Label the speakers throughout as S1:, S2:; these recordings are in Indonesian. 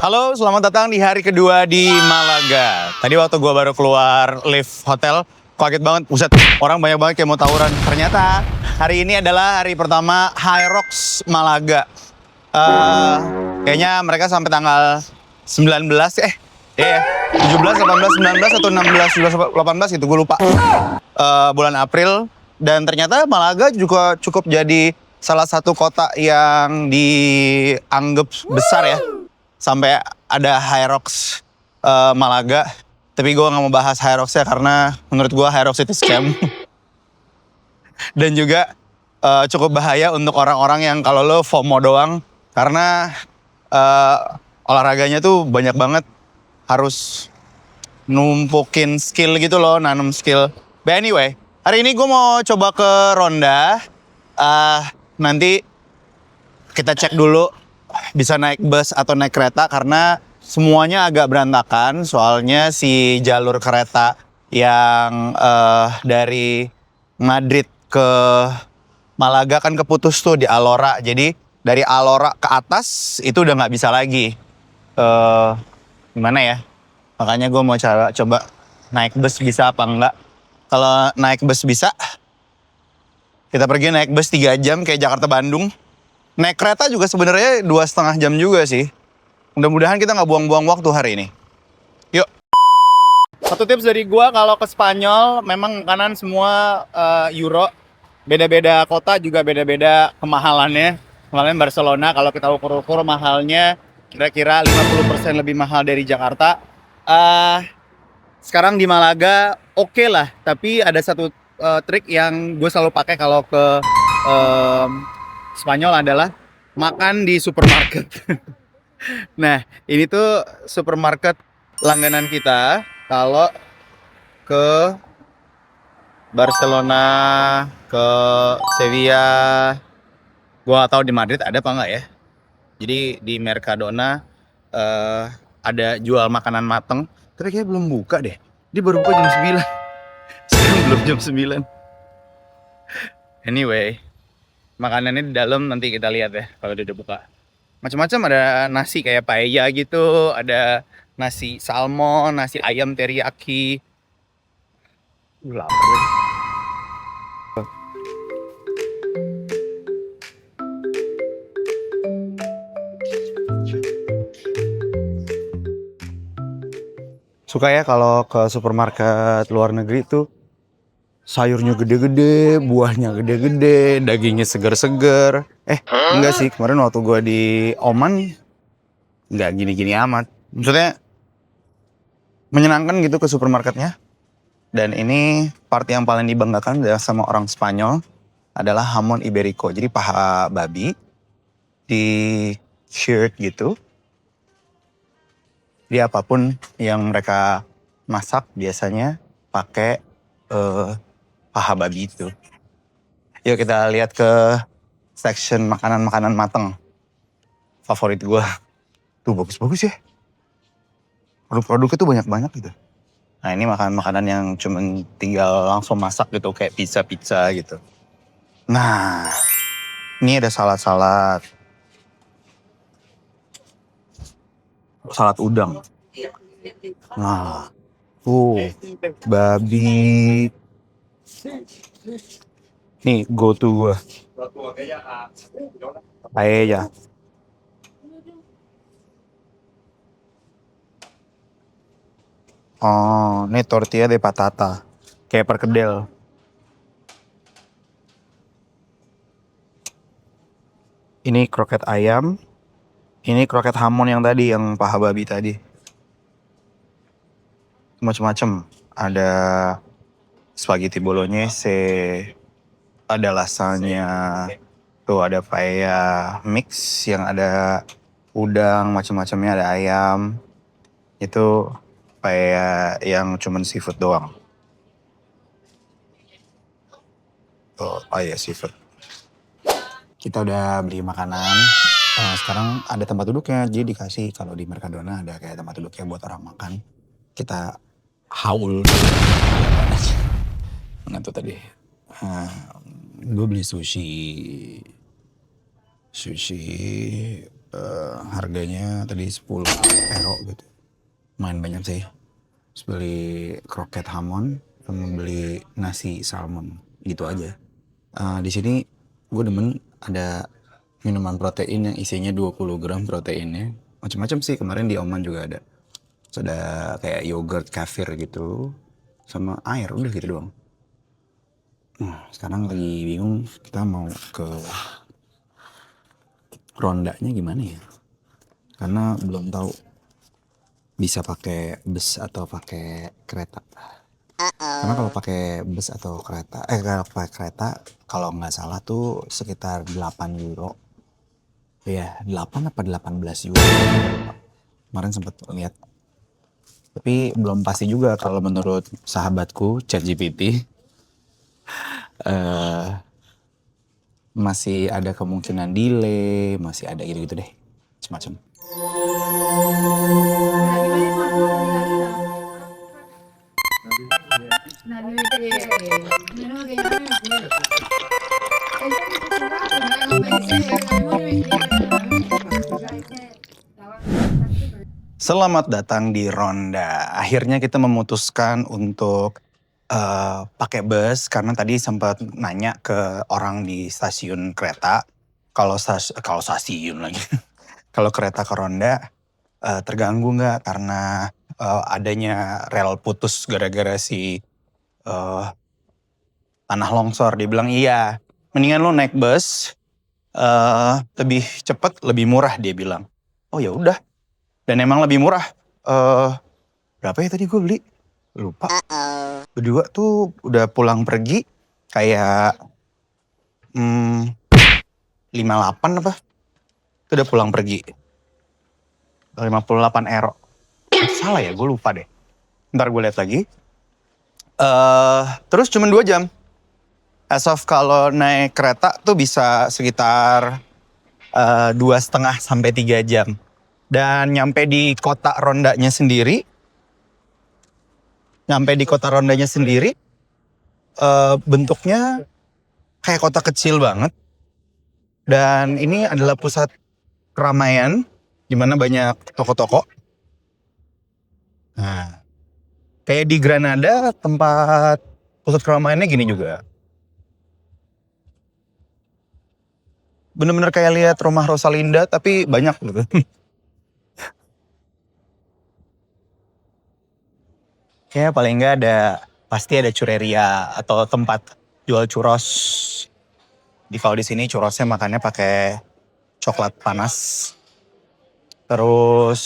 S1: Halo, selamat datang di hari kedua di Malaga. Tadi waktu gue baru keluar lift hotel, kaget banget. Buset, orang banyak banget kayak mau tawuran. Ternyata hari ini adalah hari pertama Hyrox Malaga. Kayaknya mereka sampai tanggal 19, 17, 18, 19, atau 16, 17, 18 gitu, gue lupa. Bulan April. Dan ternyata Malaga juga cukup jadi salah satu kota yang dianggap besar ya. Sampai ada Hyrox Malaga. Tapi gue gak mau bahas Hyroxnya karena menurut gue Hyrox itu scam. Dan juga cukup bahaya untuk orang-orang yang kalau lo FOMO doang. Karena olahraganya tuh banyak banget harus numpukin skill gitu loh, nanam skill. But anyway, hari ini gue mau coba ke Ronda. Nanti kita cek dulu bisa naik bus atau naik kereta karena semuanya agak berantakan. Soalnya si jalur kereta yang dari Madrid ke Malaga kan keputus tuh di Alora. Jadi dari Alora ke atas itu udah nggak bisa lagi. Gimana ya? Makanya gue mau coba naik bus bisa apa enggak. Kalau naik bus bisa, kita pergi naik bus 3 jam kayak Jakarta-Bandung. Naik kereta juga sebenarnya 2,5 jam juga sih. Mudah-mudahan kita nggak buang-buang waktu hari ini. Yuk. Satu tips dari gua kalau ke Spanyol, memang makanan semua euro. Beda-beda kota juga beda-beda kemahalannya. Kemarin Barcelona kalau kita ukur-ukur mahalnya kira-kira 50% lebih mahal dari Jakarta. Sekarang di Malaga oke lah, tapi ada satu trik yang gue selalu pakai kalau ke Spanyol adalah makan di supermarket. Nah, ini tuh supermarket langganan kita kalau ke Barcelona, ke Sevilla. Gua gak tahu di Madrid ada apa enggak ya. Jadi di Mercadona ada jual makanan mateng, tapi kayaknya belum buka deh. Dia baru buka jam 9. Sekarang belum jam 9. Anyway, makanannya di dalam nanti kita lihat ya kalau dia udah buka. Macam-macam, ada nasi kayak paella gitu, ada nasi salmon, nasi ayam teriyaki. Lapar nih. Suka ya kalau ke supermarket luar negeri tuh sayurnya gede-gede, buahnya gede-gede, dagingnya seger-seger. Enggak sih, kemarin waktu gue di Oman nggak gini-gini amat. Maksudnya menyenangkan gitu ke supermarketnya. Dan ini part yang paling dibanggakan sama orang Spanyol adalah hamon iberico. Jadi paha babi di shirt gitu. Jadi apapun yang mereka masak biasanya pakai paha babi itu. Yuk kita lihat ke section makanan-makanan mateng. Favorit gue. Tuh bagus-bagus ya. Produk-produknya tuh banyak-banyak gitu. Nah ini makanan-makanan yang cuman tinggal langsung masak gitu. Kayak pizza-pizza gitu. Nah ini ada salad-salad. Salad udang. Nah, babi. Nih, go to gue. Paella. Oh, ini tortilla de patata. Kayak perkedel. Ini kroket ayam. Ini kroket hamon yang tadi, yang paha babi tadi. Macam-macam. Ada spaghetti bolognese, ada lasagna, tuh ada paella mix yang ada udang, macam-macamnya, ada ayam. Itu paella yang cuman seafood doang. Oh iya seafood. Kita udah beli makanan. Sekarang ada tempat duduknya, jadi dikasih kalau di Mercadona ada kayak tempat duduknya buat orang makan. Kita haul. Mana tuh tadi? Gue beli sushi Harganya tadi 10 euro gitu. Lumayan banyak sih. Terus beli kroket hamon sama beli nasi salmon gitu aja. Di sini gue demen ada minuman protein yang isinya 20 gram proteinnya. Macam-macam sih, kemarin di Oman juga ada. Terus ada kayak yogurt kefir gitu sama air, udah gitu doang. Sekarang lagi bingung kita mau ke rondanya gimana ya? Karena belum tahu bisa pakai bus atau pakai kereta. Karena kalau pakai bus atau kereta, kalau pakai kereta, kalau nggak salah tuh sekitar 8 euro. Ya, 8 apa 18 euro. Kemarin sempat lihat. Tapi belum pasti juga kalau menurut sahabatku ChatGPT eh masih ada kemungkinan delay, masih ada gitu-gitu deh, semacam. Selamat datang di Ronda. Akhirnya kita memutuskan untuk pakai bus karena tadi sempat nanya ke orang di stasiun kereta kalau stasiun lagi. Kalau kereta ke Ronda terganggu nggak karena adanya rel putus gara-gara si tanah longsor. Dia bilang iya, mendingan lo naik bus lebih cepet, lebih murah, dia bilang. Oh ya udah, dan emang lebih murah. Berapa ya tadi gue beli? Lupa. Berdua tuh udah pulang pergi kayak 58 apa? Itu udah pulang pergi. 58 euro. Salah ya, gue lupa deh. Ntar gue lihat lagi. Terus cuma 2 jam. As of kalau naik kereta tuh bisa sekitar 2,5 sampai 3 jam. Dan nyampe di kota Rondanya sendiri, bentuknya kayak kota kecil banget. Dan ini adalah pusat keramaian di mana banyak toko-toko. Nah, kayak di Granada tempat pusat keramaiannya gini juga. Bener-bener kayak lihat rumah Rosalinda tapi banyak gitu. Kayak paling nggak pasti ada churreria atau tempat jual churros. Kalau di sini churrosnya makannya pakai coklat panas. Terus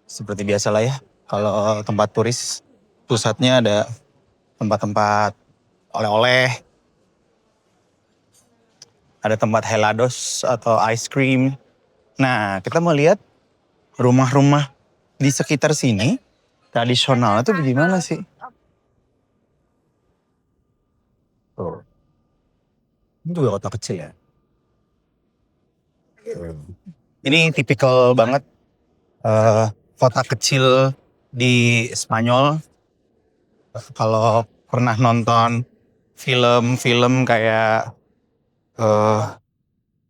S1: seperti biasa lah ya, kalau tempat turis pusatnya ada tempat-tempat oleh-oleh, ada tempat helados atau ice cream. Nah, kita mau lihat rumah-rumah di sekitar sini tradisional itu bagaimana sih? Oh, ini juga kota kecil ya. Ini tipikal banget kota kecil di Spanyol. Kalau pernah nonton film-film kayak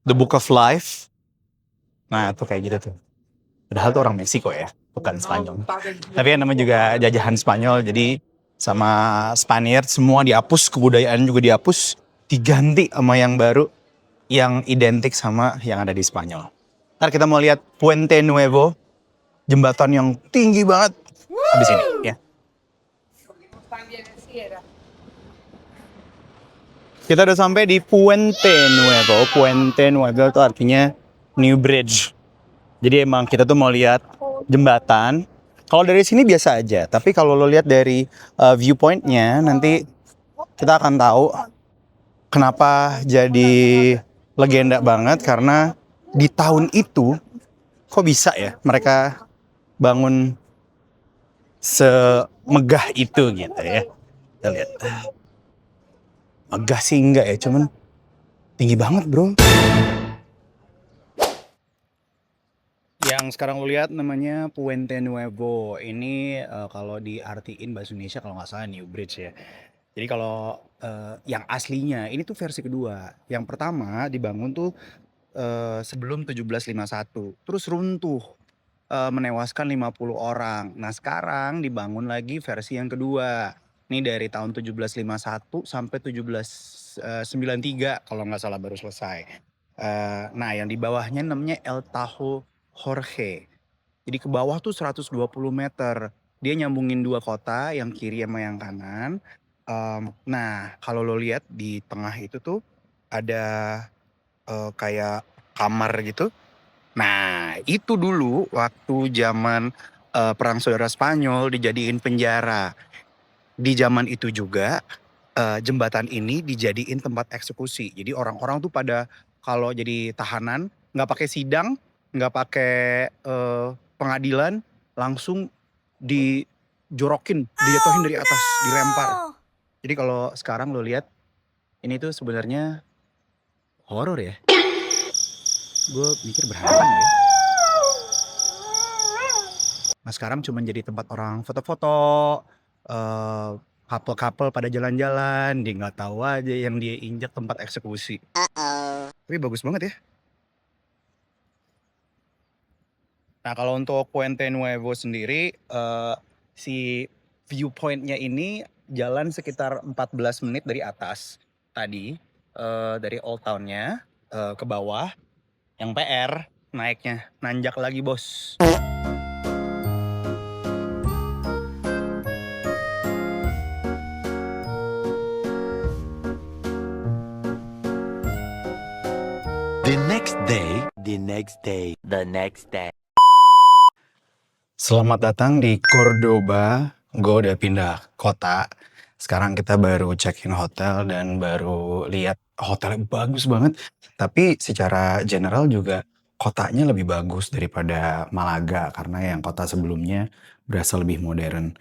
S1: The Book of Life, nah itu kayak gitu tuh. Padahal tuh orang Meksiko ya, bukan Spanyol. Tapi yang namanya juga jajahan Spanyol, jadi sama Spaniard semua dihapus, kebudayaan juga dihapus, diganti sama yang baru, yang identik sama yang ada di Spanyol. Ntar kita mau lihat Puente Nuevo, jembatan yang tinggi banget, habis ini ya. Kita udah sampai di Puente Nuevo. Puente Nuevo itu artinya New Bridge. Jadi emang kita tuh mau lihat jembatan. Kalau dari sini biasa aja, tapi kalau lo lihat dari viewpointnya nanti kita akan tahu kenapa jadi legenda banget, karena di tahun itu kok bisa ya mereka bangun semegah itu gitu ya. Kita lihat. Megah sih enggak ya, cuman tinggi banget bro. Yang sekarang lo lihat namanya Puente Nuevo. Ini kalau diartiin bahasa Indonesia kalau nggak salah New Bridge ya. Jadi kalau yang aslinya ini tuh versi kedua. Yang pertama dibangun tuh sebelum 1751. Terus runtuh, menewaskan 50 orang. Nah sekarang dibangun lagi versi yang kedua. Ini dari tahun 1751 sampai 1793 kalau nggak salah baru selesai. Nah yang di bawahnya namanya El Tajo Jorge. Jadi ke bawah tuh 120 meter. Dia nyambungin dua kota, yang kiri sama yang kanan. Nah kalau lo lihat di tengah itu tuh ada kayak kamar gitu. Nah itu dulu waktu zaman Perang Saudara Spanyol dijadiin penjara. Di zaman itu juga jembatan ini dijadiin tempat eksekusi. Jadi orang-orang tuh pada kalau jadi tahanan nggak pakai sidang, nggak pakai pengadilan, langsung dijorokin, dijatuhin dari atas, dilempar. Jadi kalau sekarang lo lihat ini tuh sebenarnya horor ya. Gue mikir berhantu ya. Nah sekarang cuma jadi tempat orang foto-foto, couple-couple pada jalan-jalan, dia nggak tahu aja yang dia injak tempat eksekusi. Tapi bagus banget ya. Nah kalau untuk Puente Nuevo sendiri, si viewpointnya ini jalan sekitar 14 menit dari atas tadi, dari Old Town-nya ke bawah. Yang PR naiknya, nanjak lagi bos.
S2: The next day.
S1: Selamat datang di Cordoba. Gue udah pindah kota. Sekarang kita baru check-in hotel dan baru lihat hotelnya bagus banget. Tapi secara general juga kotanya lebih bagus daripada Malaga karena yang kota sebelumnya berasa lebih modern.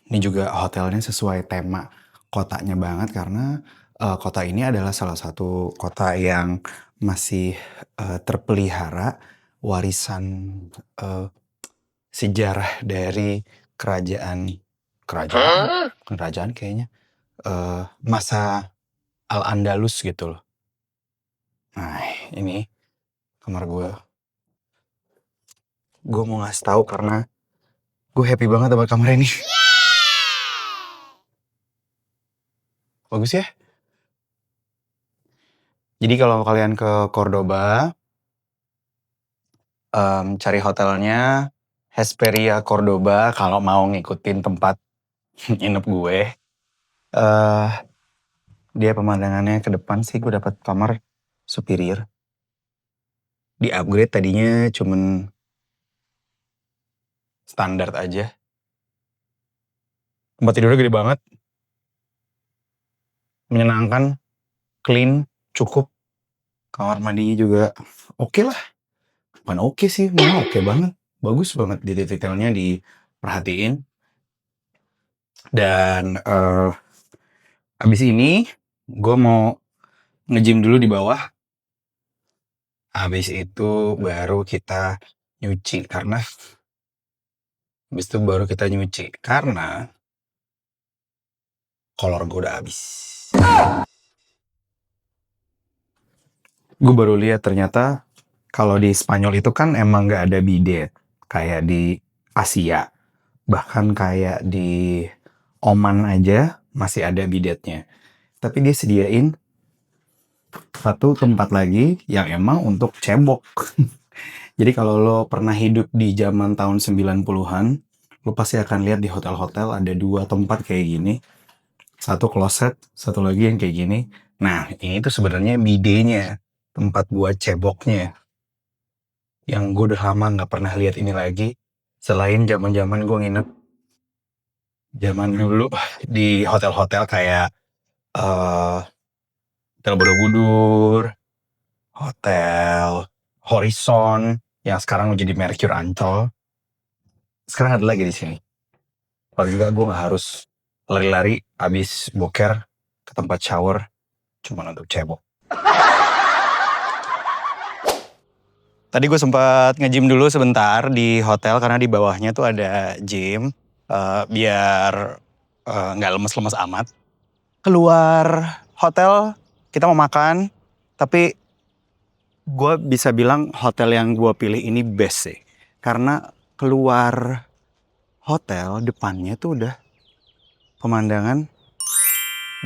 S1: Ini juga hotelnya sesuai tema kotanya banget karena kota ini adalah salah satu kota yang masih terpelihara warisan sejarah dari kerajaan kayaknya masa Al-Andalus gitu loh. Nah ini kamar gue. Gue mau ngasih tahu karena gue happy banget sama kamar ini. Bagus ya. Jadi kalau kalian ke Cordoba, cari hotelnya Hesperia Cordoba kalau mau ngikutin tempat nginep gue. Dia pemandangannya ke depan sih gue dapat kamar superior. Di upgrade tadinya cuman standar aja. Tempat tidurnya gede banget. Menyenangkan, clean, cukup. Kamar mandinya juga oke lah. Bukan oke sih, malah oke banget. Bagus banget detailnya diperhatiin. Dan abis ini gue mau nge-gym dulu di bawah. Abis itu baru kita nyuci karena kolor gue udah habis. Gue baru lihat ternyata kalau di Spanyol itu kan emang nggak ada bidet kayak di Asia, bahkan kayak di Oman aja masih ada bidetnya. Tapi dia sediain satu tempat lagi yang emang untuk cebok. Jadi kalau lo pernah hidup di zaman tahun 90-an, lo pasti akan lihat di hotel-hotel ada dua tempat kayak gini. Satu kloset, satu lagi yang kayak gini. Nah, ini tuh sebenarnya bidenya, tempat buat ceboknya. Yang gue udah lama nggak pernah lihat ini lagi. Selain zaman-zaman gue nginep zaman dulu di hotel-hotel kayak Hotel Borobudur, Hotel Horizon yang sekarang menjadi Mercure Ancol. Sekarang ada lagi di sini. Kalau juga gue nggak harus lari-lari abis boker ke tempat shower cuma untuk cebok. Tadi gue sempat nge-gym dulu sebentar di hotel karena di bawahnya tuh ada gym biar nggak lemes-lemes amat. Keluar hotel kita mau makan, tapi gue bisa bilang hotel yang gue pilih ini best sih. Karena keluar hotel depannya tuh udah pemandangan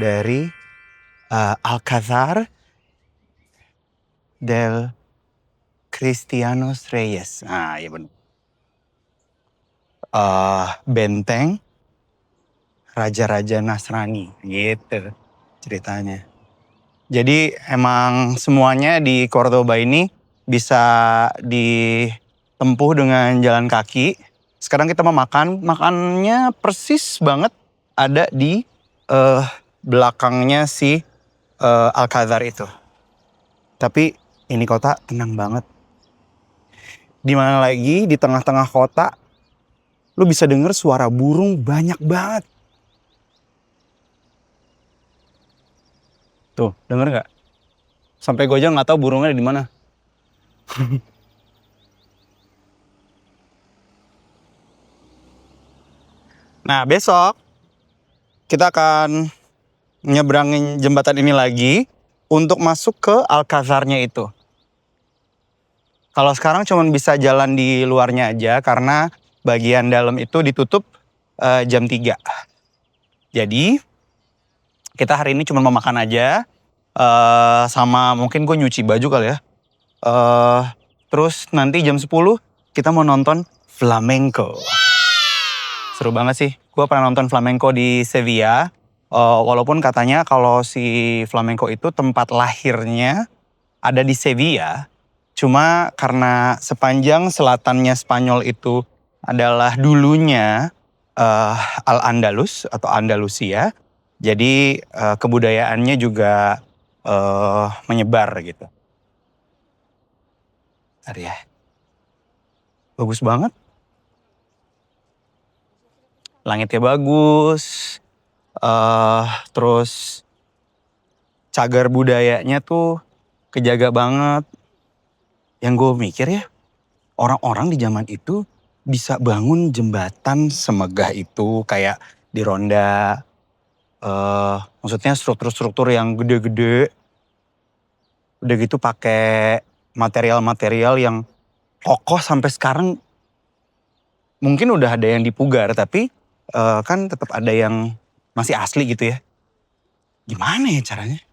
S1: dari Alcázar del Cristianos Reyes. Nah, iya benar. Benteng Raja-Raja Nasrani gitu ceritanya. Jadi emang semuanya di Cordoba ini bisa ditempuh dengan jalan kaki. Sekarang kita mau makan, makannya persis banget ada di belakangnya si Alcázar itu. Tapi ini kota tenang banget. Di mana lagi di tengah-tengah kota, lu bisa denger suara burung banyak banget. Tuh, denger nggak? Sampai gue aja nggak tahu burungnya di mana. Nah, besok kita akan nyebrangin jembatan ini lagi untuk masuk ke Alcázarnya itu. Kalau sekarang cuma bisa jalan di luarnya aja karena bagian dalam itu ditutup jam 3. Jadi kita hari ini cuma mau makan aja, sama mungkin gue nyuci baju kali ya. Terus nanti jam 10 kita mau nonton flamenco. Seru banget sih, gue pernah nonton flamenco di Sevilla. Walaupun katanya kalau si flamenco itu tempat lahirnya ada di Sevilla. Cuma karena sepanjang selatannya Spanyol itu adalah dulunya Al-Andalus atau Andalusia. Jadi kebudayaannya juga menyebar gitu. Bentar ya. Bagus banget. Langitnya bagus. Terus cagar budayanya tuh kejaga banget. Yang gue mikir ya, orang-orang di zaman itu bisa bangun jembatan semegah itu kayak di Ronda. Maksudnya struktur-struktur yang gede-gede. Udah gitu pakai material-material yang kokoh sampai sekarang. Mungkin udah ada yang dipugar tapi kan tetap ada yang masih asli gitu ya. Gimana ya caranya?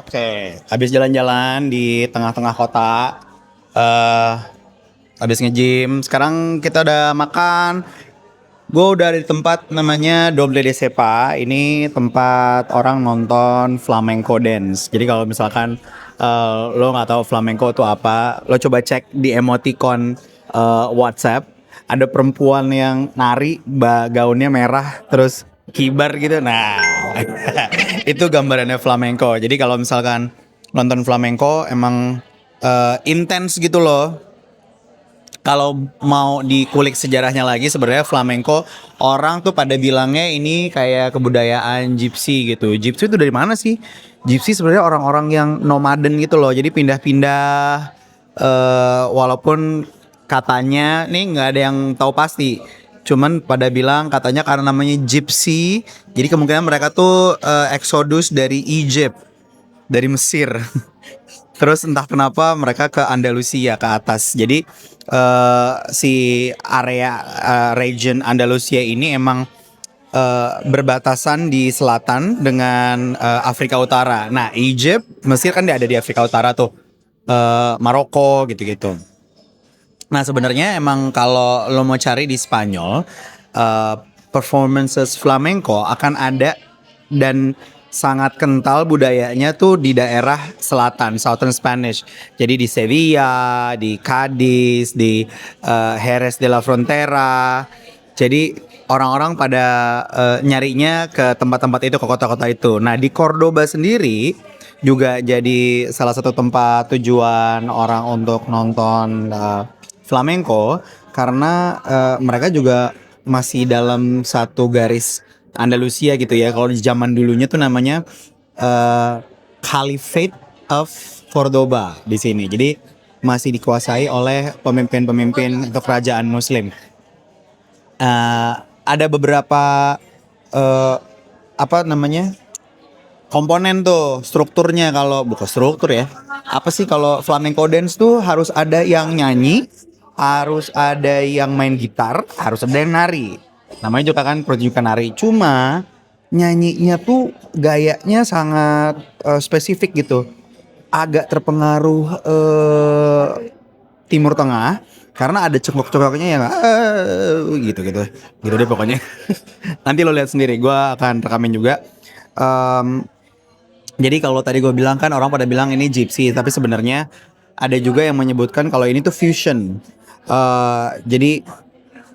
S1: Oke. Habis jalan-jalan di tengah-tengah kota, habis nge-gym. Sekarang kita udah makan. Gue udah di tempat namanya Doble de Cepa. Ini tempat orang nonton flamenco dance. Jadi kalau misalkan lo nggak tahu flamenco itu apa, lo coba cek di emoticon WhatsApp. Ada perempuan yang nari, gaunnya merah, terus kibar gitu. Nah, itu gambarannya flamenco. Jadi kalau misalkan nonton flamenco emang intens gitu loh. Kalau mau dikulik sejarahnya lagi sebenarnya flamenco orang tuh pada bilangnya ini kayak kebudayaan gypsy gitu. Gypsy itu dari mana sih? Gypsy sebenarnya orang-orang yang nomaden gitu loh. Jadi pindah-pindah walaupun katanya nih nggak ada yang tahu pasti. Cuman pada bilang katanya karena namanya gypsy, jadi kemungkinan mereka tuh exodus dari Egypt, dari Mesir. Terus entah kenapa mereka ke Andalusia ke atas. Jadi si area region Andalusia ini emang berbatasan di selatan dengan Afrika Utara. Nah, Egypt, Mesir kan ada di Afrika Utara tuh. Maroko gitu-gitu. Nah, sebenarnya emang kalau lo mau cari di Spanyol, performances flamenco akan ada dan sangat kental budayanya tuh di daerah selatan, Southern Spanish. Jadi di Sevilla, di Cadiz, di Jerez de la Frontera. Jadi orang-orang pada nyarinya ke tempat-tempat itu, ke kota-kota itu. Nah, di Cordoba sendiri
S3: juga jadi salah satu tempat tujuan orang untuk nonton flamenco karena mereka juga masih dalam satu garis Andalusia gitu ya. Kalau di zaman dulunya tuh namanya Caliphate of Cordoba di sini. Jadi masih dikuasai oleh pemimpin-pemimpin atau kerajaan Muslim. Eh, ada beberapa eh, apa namanya komponen tuh strukturnya, kalau bukan struktur ya, apa sih, kalau flamenco dance tuh harus ada yang nyanyi, harus ada yang main gitar, harus ada yang nari. Namanya juga kan pertunjukan nari, cuma nyanyinya tuh gayanya sangat spesifik gitu, agak terpengaruh Timur Tengah karena ada cengkok-cengkoknya yang gitu gitu gitu deh pokoknya. Nanti lo lihat sendiri, gue akan rekamin juga. Em, jadi kalau tadi gue bilang kan orang pada bilang ini gypsy, tapi sebenarnya ada juga yang menyebutkan kalau ini tuh fusion. Jadi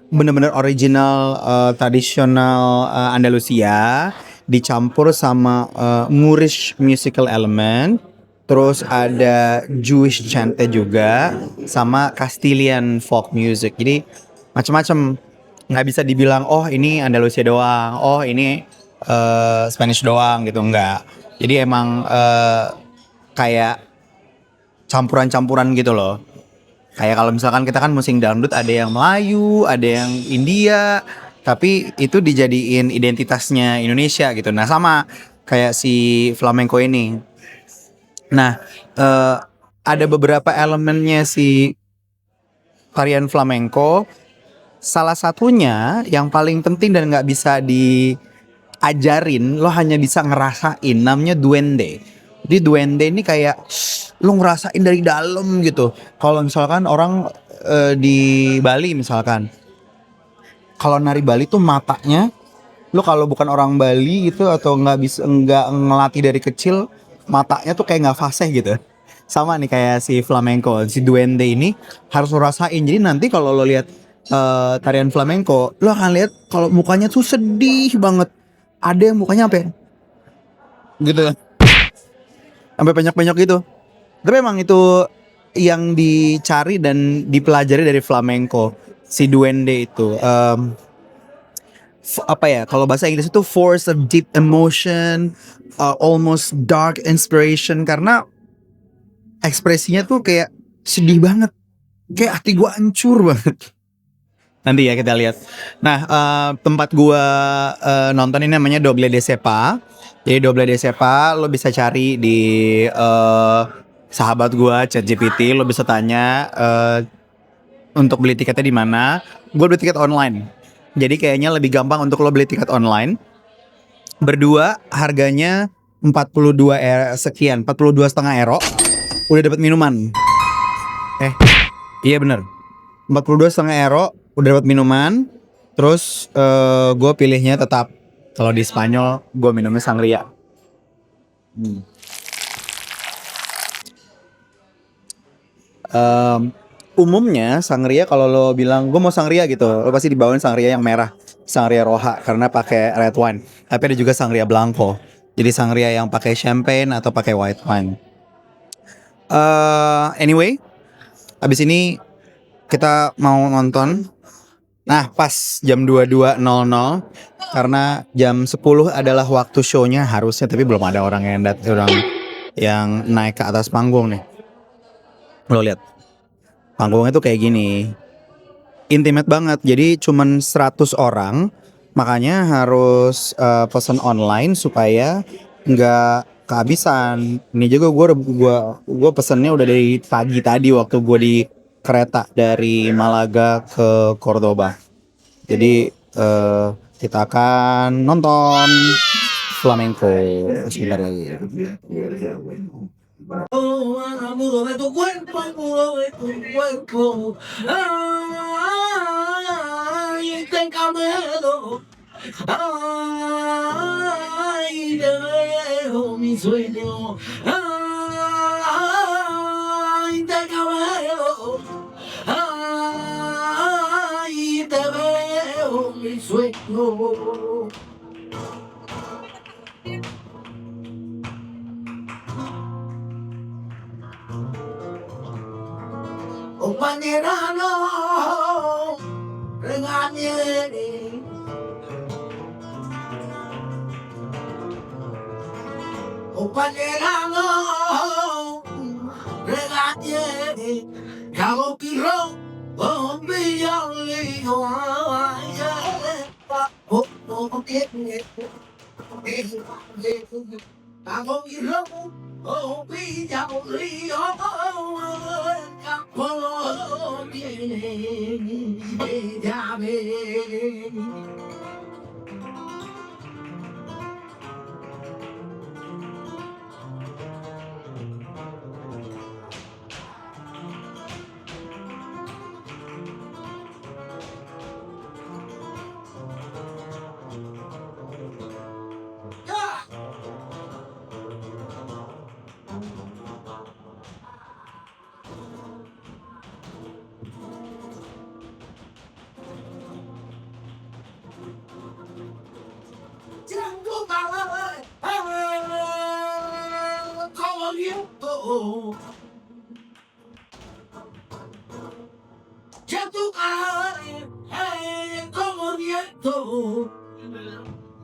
S3: bener-bener original tradisional Andalusia dicampur sama Moorish musical element, terus ada Jewish chantnya juga, sama Castilian folk music. Jadi macam-macam, nggak bisa dibilang oh ini Andalusia doang, oh ini Spanish doang gitu, enggak. Jadi emang kayak campuran-campuran gitu loh. Kayak kalau misalkan kita kan musik dangdut ada yang Melayu, ada yang India, tapi itu dijadiin identitasnya Indonesia gitu. Nah sama kayak si flamenco ini. Nah ada beberapa elemennya si tarian flamenco. Salah satunya yang paling penting dan nggak bisa diajarin, lo hanya bisa ngerasain, namanya duende. Jadi duende ini kayak lo ngerasain dari dalam gitu. Kalau misalkan orang di Bali misalkan, kalau nari Bali tuh matanya, lo kalau bukan orang Bali gitu atau nggak ngelatih dari kecil, matanya tuh kayak nggak fasih gitu. Sama nih kayak si flamenco, si duende ini harus lo rasain. Jadi nanti kalau lo lihat tarian flamenco, lo akan lihat kalau mukanya tuh sedih banget. Ada yang mukanya apa ya? Gitu, sampai banyak-banyak gitu. Tapi emang itu yang dicari dan dipelajari dari flamenco, si duende itu. Apa ya, kalau bahasa Inggris itu force of deep emotion, almost dark inspiration, karena ekspresinya tuh kayak sedih banget, kayak hati gua hancur banget. Nanti ya kita lihat. Nah tempat gua nonton ini namanya Doble de Sepa. Jadi Doble de Sepa lo bisa cari di sahabat gua ChatGPT. Lo bisa tanya untuk beli tiketnya di mana. Gue beli tiket online. Jadi kayaknya lebih gampang untuk lo beli tiket online. Berdua harganya 42 sekian, 42,5 euro. Udah dapat minuman. Iya bener, 42,5 euro udah dapat minuman. Terus gue pilihnya tetap, kalau di Spanyol gue minumnya sangria. Umumnya sangria, kalau lo bilang gue mau sangria gitu, lo pasti dibawain sangria yang merah, sangria roja, karena pakai red wine. Tapi ada juga sangria blanco, jadi sangria yang pakai champagne atau pakai white wine. Anyway, abis ini kita mau nonton. Nah pas jam 22.00, karena jam 10 adalah waktu shownya harusnya, tapi belum ada orang yang naik ke atas panggung nih. Lo lihat panggungnya tuh kayak gini, intimate banget. Jadi cuman 100 orang, makanya harus pesan online supaya nggak kehabisan. Ini juga gue pesennya udah dari pagi tadi waktu gue di kereta dari Malaga ke Cordoba. Jadi kita akan nonton flamenco sebentar lagi.
S4: Oh, mudo de tu cuerpo, mudo de tu cuerpo. Ay, te encamelo. Ay, te dejo mi sueño. Ay, te encamelo. Ay, te dejo mi sueño. compañerano regañé compañerano regañé cago pirro un billón lío oh oh tiene cago pirro oh billón lío cago tiene ya ve Jangan kalah, kalau itu jatuh kalah, como viento,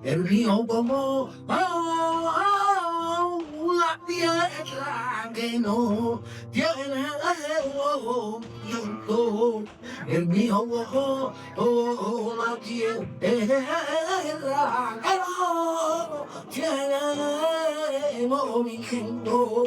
S4: el río como la tierra que no tiene viento, el mío la tierra que no tiene movimiento.